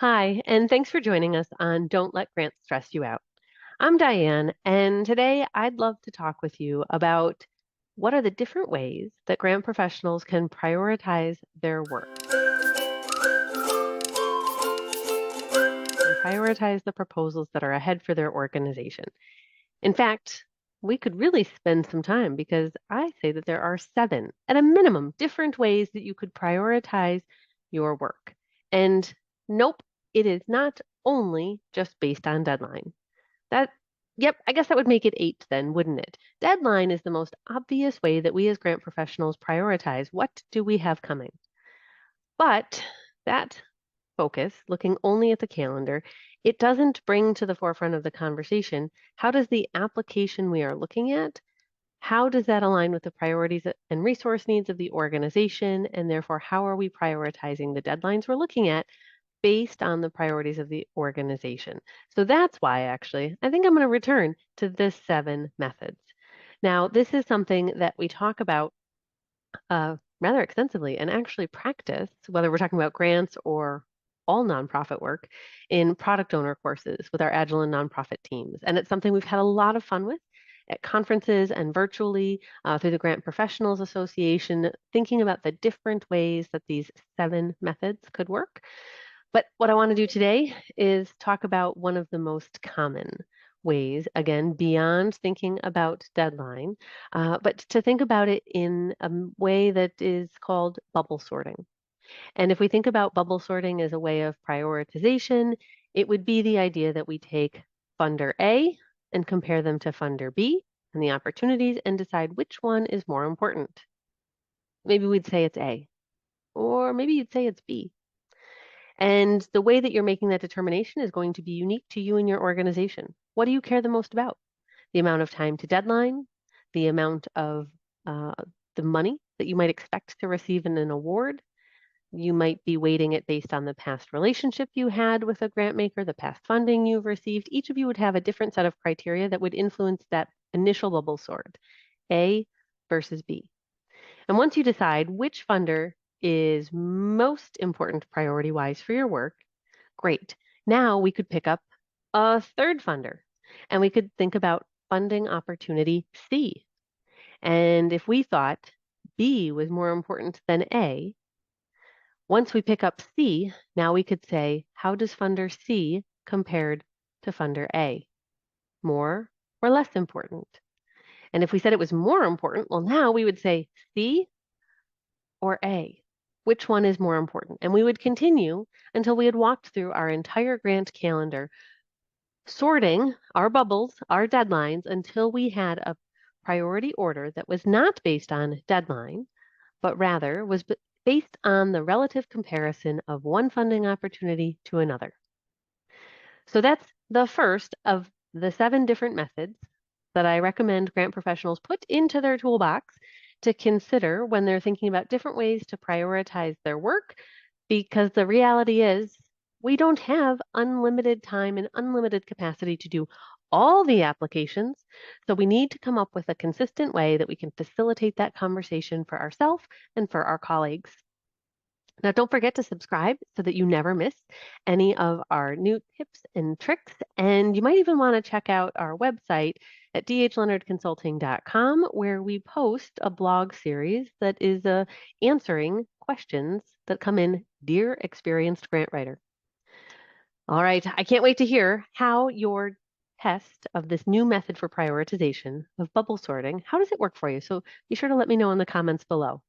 Hi, and thanks for joining us on Don't Let Grants Stress You Out. I'm Diane, and today I'd love to talk with you about what are the different ways that grant professionals can prioritize their work and prioritize the proposals that are ahead for their organization. In fact, we could really spend some time because I say that there are 7, at a minimum, different ways that you could prioritize your work. And nope, it is not only just based on deadline. That, yep, I guess that would make it 8 then, wouldn't it? Deadline is the most obvious way that we as grant professionals prioritize what do we have coming. But that focus, looking only at the calendar, it doesn't bring to the forefront of the conversation how does the application we are looking at, how does that align with the priorities and resource needs of the organization, and therefore how are we prioritizing the deadlines we're looking at based on the priorities of the organization. So that's why actually I think I'm going to return to this 7 methods. Now, this is something that we talk about rather extensively and actually practice, whether we're talking about grants or all nonprofit work, in product owner courses with our Agile and nonprofit teams. And it's something we've had a lot of fun with at conferences and virtually through the Grant Professionals Association, thinking about the different ways that these 7 methods could work. But what I want to do today is talk about one of the most common ways, again, beyond thinking about deadline, but to think about it in a way that is called bubble sorting. And if we think about bubble sorting as a way of prioritization, it would be the idea that we take funder A and compare them to funder B and the opportunities and decide which one is more important. Maybe we'd say it's A, or maybe you'd say it's B. And the way that you're making that determination is going to be unique to you and your organization. What do you care the most about? The amount of time to deadline, the amount of uh, the money that you might expect to receive in an award. You might be weighting it based on the past relationship you had with a grant maker, the past funding you've received. Each of you would have a different set of criteria that would influence that initial bubble sort, A versus B. And once you decide which funder is most important priority-wise for your work, great. Now we could pick up a third funder and we could think about funding opportunity C. And if we thought B was more important than A, once we pick up C, now we could say, how does funder C compared to funder A? More or less important? And if we said it was more important, well, now we would say C or A? Which one is more important? And we would continue until we had walked through our entire grant calendar, sorting our bubbles, our deadlines, until we had a priority order that was not based on deadline, but rather was based on the relative comparison of one funding opportunity to another. So that's the first of the 7 different methods that I recommend grant professionals put into their toolbox to consider when they're thinking about different ways to prioritize their work, because the reality is we don't have unlimited time and unlimited capacity to do all the applications. So we need to come up with a consistent way that we can facilitate that conversation for ourselves and for our colleagues. Now, don't forget to subscribe so that you never miss any of our new tips and tricks. And you might even want to check out our website at dhleonardconsulting.com, where we post a blog series that is answering questions that come in, Dear Experienced Grant Writer. All right, I can't wait to hear how your test of this new method for prioritization of bubble sorting, how does it work for you? So be sure to let me know in the comments below.